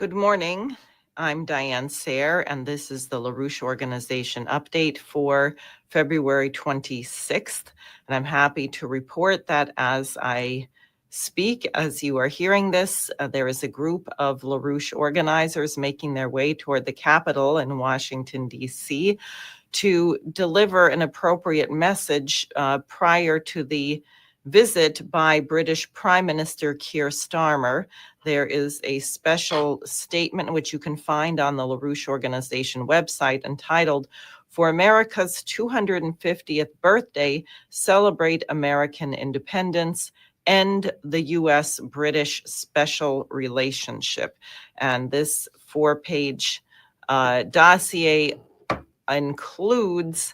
Good morning. I'm Diane Sayre, and this is the LaRouche Organization update for February 26th. And I'm happy to report that as I speak, as you are hearing this, there is a group of LaRouche organizers making their way toward the Capitol in Washington, D.C. to deliver an appropriate message prior to the visit by British Prime Minister Keir Starmer. There is a special statement which you can find on the LaRouche Organization website entitled, "For America's 250th birthday, celebrate American independence, end the U.S.-British special relationship." And this 4-page dossier includes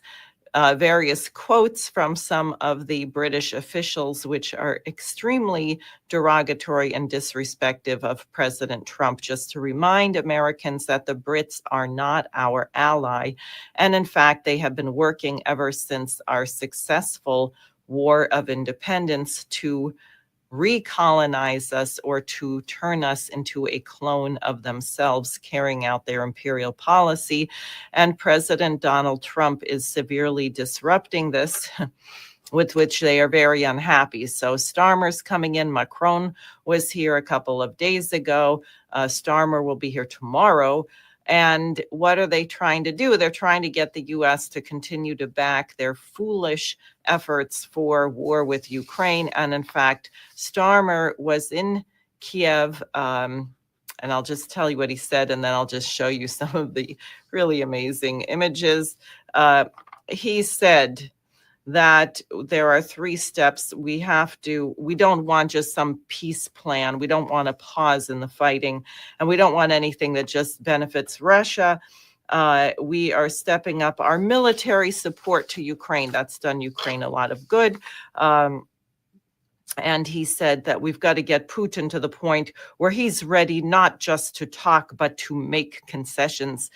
various quotes from some of the British officials, which are extremely derogatory and disrespectful of President Trump, just to remind Americans that the Brits are not our ally. And in fact, they have been working ever since our successful War of Independence to recolonize us or to turn us into a clone of themselves, carrying out their imperial policy. And President Donald Trump is severely disrupting this, with which they are very unhappy. So Starmer's coming in. Macron was here a couple of days ago. Starmer will be here tomorrow. And what are they trying to do? They're trying to get the U.S. to continue to back their foolish efforts for war with Ukraine. And in fact, Starmer was in Kyiv, and I'll just tell you what he said, and then I'll just show you some of the really amazing images. He said that there are 3 steps we don't want just some peace plan. We don't want a pause in the fighting, and we don't want anything that just benefits Russia. We are stepping up our military support to Ukraine. That's done Ukraine a lot of good. And he said that we've got to get Putin to the point where he's ready not just to talk, but to make concessions.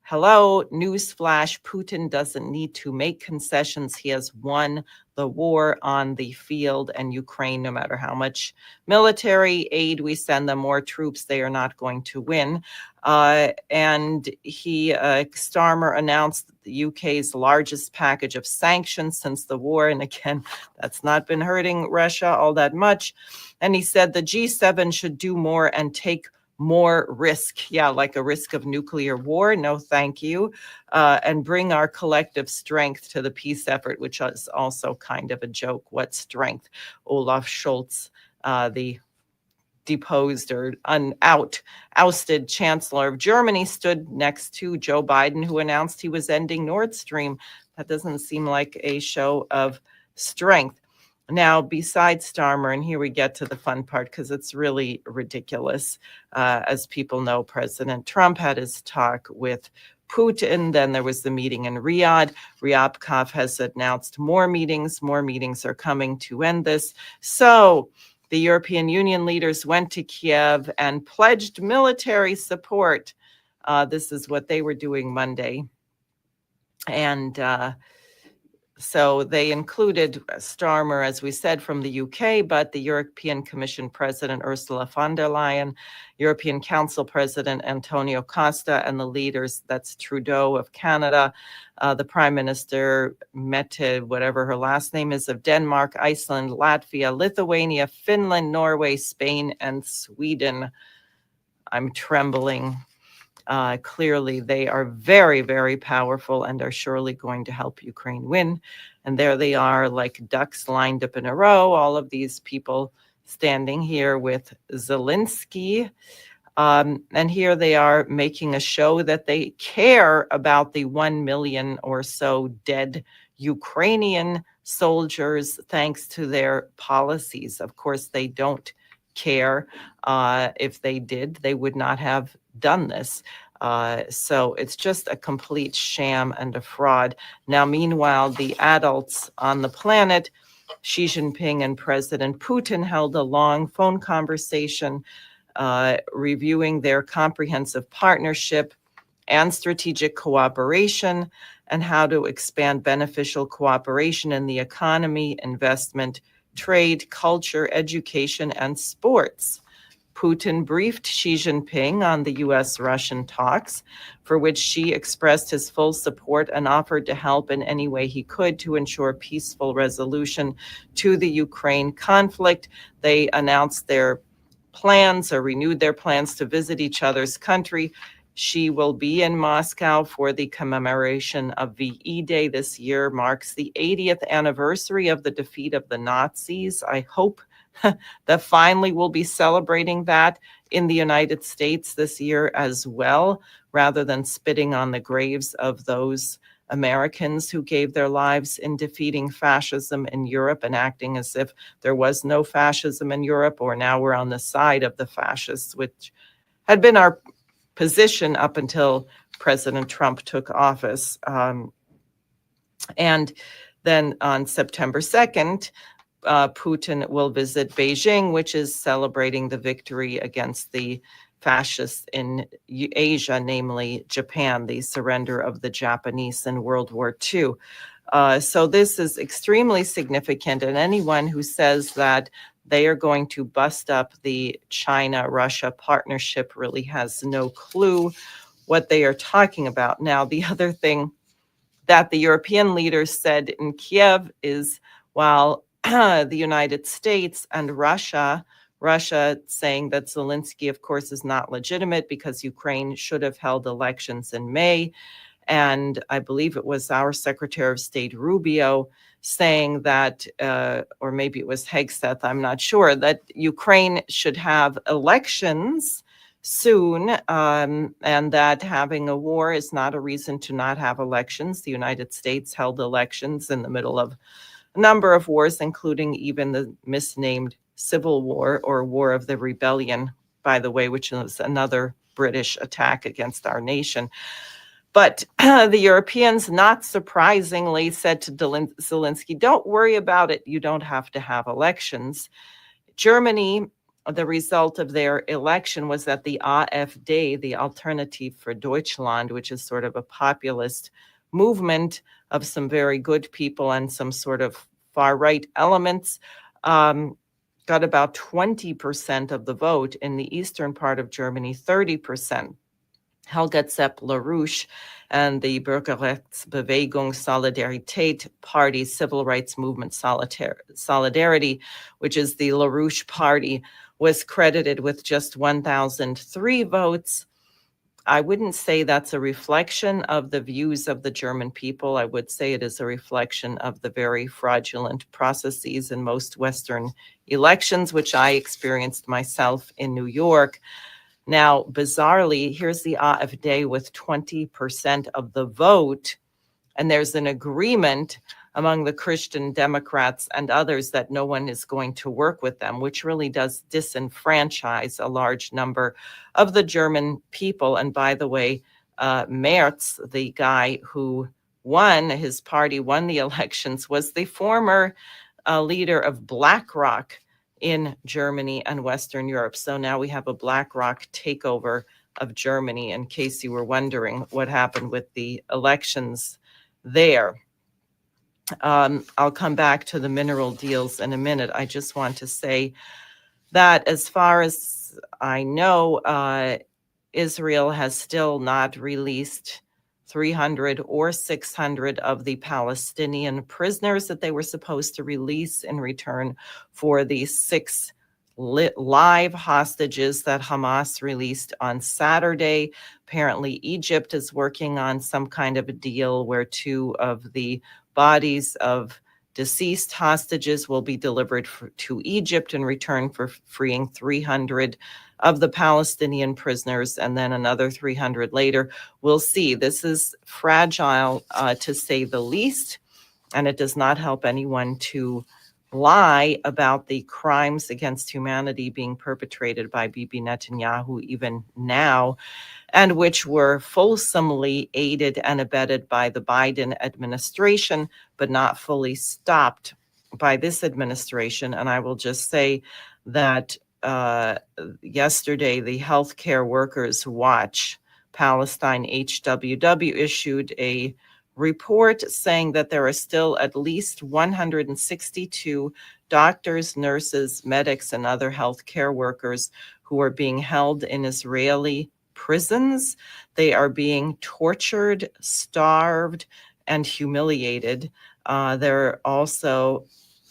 Hello, newsflash, Putin doesn't need to make concessions. He has won the war on the field, and Ukraine, no matter how much military aid we send them, more troops, they are not going to win. And Starmer announced the UK's largest package of sanctions since the war. And again, that's not been hurting Russia all that much. And he said the G7 should do more and take more risk. Yeah, like a risk of nuclear war. No, thank you. And bring our collective strength to the peace effort, which is also kind of a joke. What strength? Olaf Scholz, the deposed or ousted Chancellor of Germany, stood next to Joe Biden, who announced he was ending Nord Stream. That doesn't seem like a show of strength. Now, besides Starmer, and here we get to the fun part because it's really ridiculous. As people know, President Trump had his talk with Putin. Then there was the meeting in Riyadh. Ryabkov has announced more meetings. More meetings are coming to end this. So the European Union leaders went to Kyiv and pledged military support. This is what they were doing Monday. And so they included Starmer, as we said, from the UK, but the European Commission President Ursula von der Leyen, European Council President Antonio Costa, and the leaders, that's Trudeau of Canada, the Prime Minister Mette, whatever her last name is, of Denmark, Iceland, Latvia, Lithuania, Finland, Norway, Spain, and Sweden. I'm trembling. Clearly, they are very, very powerful and are surely going to help Ukraine win. And there they are, like ducks lined up in a row, all of these people standing here with Zelensky. And here they are making a show that they care about the 1 million or so dead Ukrainian soldiers thanks to their policies. Of course, they don't care. If they did, they would not have done this. So it's just a complete sham and a fraud. Now, meanwhile, the adults on the planet, Xi Jinping and President Putin, held a long phone conversation reviewing their comprehensive partnership and strategic cooperation and how to expand beneficial cooperation in the economy, investment, trade, culture, education, and sports. Putin briefed Xi Jinping on the U.S.-Russian talks, for which Xi expressed his full support and offered to help in any way he could to ensure peaceful resolution to the Ukraine conflict. They announced their plans or renewed their plans to visit each other's country. Xi will be in Moscow for the commemoration of VE Day. This year marks the 80th anniversary of the defeat of the Nazis. I hope that finally we'll be celebrating that in the United States this year as well, rather than spitting on the graves of those Americans who gave their lives in defeating fascism in Europe and acting as if there was no fascism in Europe, or now we're on the side of the fascists, which had been our position up until President Trump took office. And then on September 2nd, Putin will visit Beijing, which is celebrating the victory against the fascists in Asia, namely Japan, the surrender of the Japanese in World War II. So this is extremely significant, and anyone who says that they are going to bust up the China-Russia partnership really has no clue what they are talking about. Now, the other thing that the European leaders said in Kyiv is, while the United States and Russia saying that Zelensky, of course, is not legitimate because Ukraine should have held elections in May. And I believe it was our Secretary of State Rubio saying that, or maybe it was Hegseth, I'm not sure, that Ukraine should have elections soon, and that having a war is not a reason to not have elections. The United States held elections in the middle of a number of wars, including even the misnamed Civil War, or War of the Rebellion, by the way, which is another British attack against our nation. But the Europeans, not surprisingly, said to Zelensky, don't worry about it. You don't have to have elections. Germany, the result of their election was that the AfD, the Alternative for Deutschland, which is sort of a populist movement of some very good people and some sort of far-right elements, got about 20% of the vote. In the eastern part of Germany, 30%. Helga Zepp-LaRouche and the Bürgerrechtsbewegung Solidarität Party, Civil Rights Movement Solidarity, which is the LaRouche Party, was credited with just 1,003 votes. I wouldn't say that's a reflection of the views of the German people. I would say it is a reflection of the very fraudulent processes in most Western elections, which I experienced myself in New York. Now, bizarrely, here's the AfD with 20% of the vote, and there's an agreement among the Christian Democrats and others that no one is going to work with them, which really does disenfranchise a large number of the German people. And by the way, Merz, the guy who his party won the elections, was the former leader of BlackRock in Germany and Western Europe. So now we have a BlackRock takeover of Germany, in case you were wondering what happened with the elections there. I'll come back to the mineral deals in a minute. I just want to say that as far as I know, Israel has still not released 300 or 600 of the Palestinian prisoners that they were supposed to release in return for the 6 live hostages that Hamas released on Saturday. Apparently, Egypt is working on some kind of a deal where 2 of the bodies of deceased hostages will be delivered to Egypt in return for freeing 300 of the Palestinian prisoners, and then another 300 later. We'll see. This is fragile, to say the least, and it does not help anyone to lie about the crimes against humanity being perpetrated by Bibi Netanyahu even now, and which were fulsomely aided and abetted by the Biden administration, but not fully stopped by this administration. And I will just say that yesterday, the Healthcare Workers Watch, Palestine HWW, issued a report saying that there are still at least 162 doctors, nurses, medics, and other healthcare workers who are being held in Israeli prisons. They are being tortured, starved, and humiliated. There are also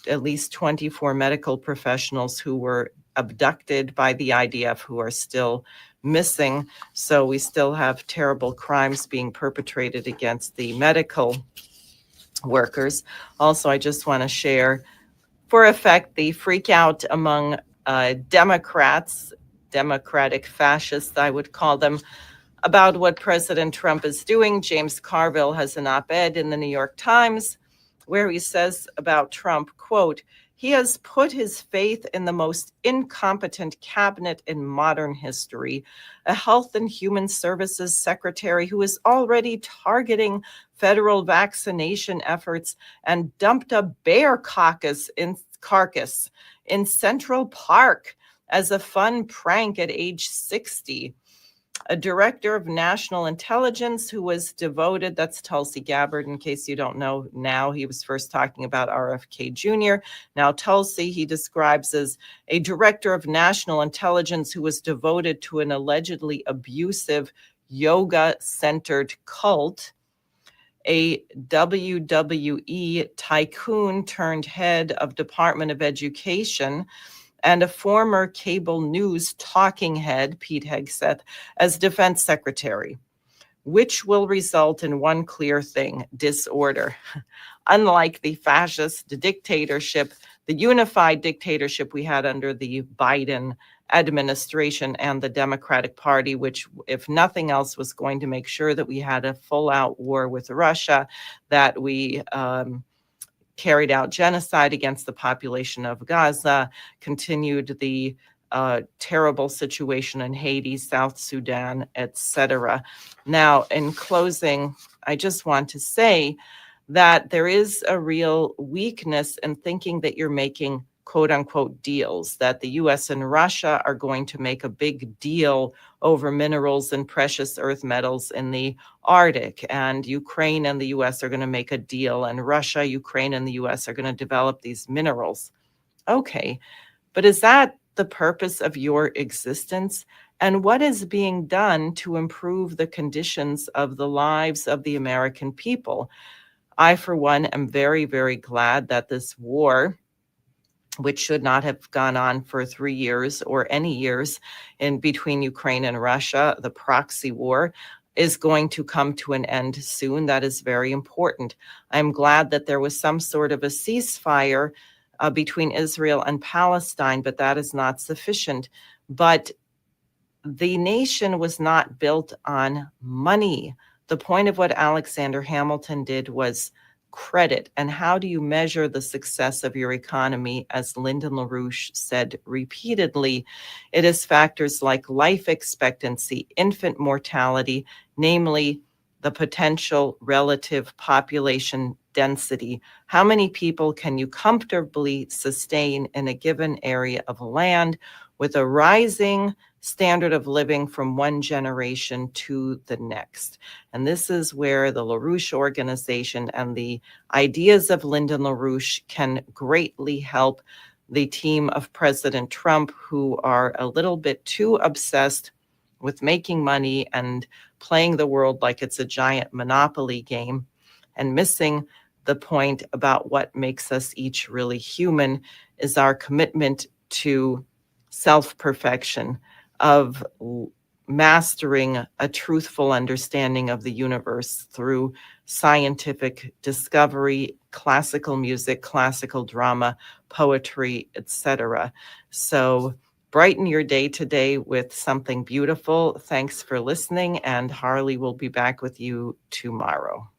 at least 24 medical professionals who were abducted by the IDF who are still missing. So we still have terrible crimes being perpetrated against the medical workers. Also, I just want to share, for effect, the freak out among Democrats, Democratic fascists, I would call them, about what President Trump is doing. James Carville has an op-ed in the New York Times where he says about Trump, quote, "He has put his faith in the most incompetent cabinet in modern history, a Health and Human Services secretary who is already targeting federal vaccination efforts and dumped a bear carcass in Central Park as a fun prank at age 60. A director of national intelligence who was devoted," that's Tulsi Gabbard, in case you don't know now. He was first talking about RFK Jr. Now Tulsi, he describes as a director of national intelligence who was devoted to an allegedly abusive yoga-centered cult, a WWE tycoon turned head of Department of Education, and a former cable news talking head, Pete Hegseth, as defense secretary, which will result in one clear thing: disorder. Unlike the fascist dictatorship, the unified dictatorship we had under the Biden administration and the Democratic Party, which, if nothing else, was going to make sure that we had a full-out war with Russia, that we carried out genocide against the population of Gaza, continued the terrible situation in Haiti, South Sudan, etc. Now, in closing, I just want to say that there is a real weakness in thinking that you're making quote unquote deals, that the US and Russia are going to make a big deal over minerals and precious earth metals in the Arctic, and Ukraine and the US are going to make a deal, and Russia, Ukraine, and the US are going to develop these minerals. Okay, but is that the purpose of your existence? And what is being done to improve the conditions of the lives of the American people? I, for one, am very, very glad that this war, which should not have gone on for 3 years or any years in between Ukraine and Russia, the proxy war, is going to come to an end soon. That is very important. I'm glad that there was some sort of a ceasefire between Israel and Palestine, but that is not sufficient. But the nation was not built on money. The point of what Alexander Hamilton did was credit. And how do you measure the success of your economy? As Lyndon LaRouche said repeatedly, it is factors like life expectancy, infant mortality, namely the potential relative population density. How many people can you comfortably sustain in a given area of land with a rising standard of living from one generation to the next? And this is where the LaRouche organization and the ideas of Lyndon LaRouche can greatly help the team of President Trump, who are a little bit too obsessed with making money and playing the world like it's a giant monopoly game, and missing the point about what makes us each really human is our commitment to self-perfection, of mastering a truthful understanding of the universe through scientific discovery, classical music, classical drama, poetry, etc. So brighten your day today with something beautiful. Thanks for listening, and Harley will be back with you tomorrow.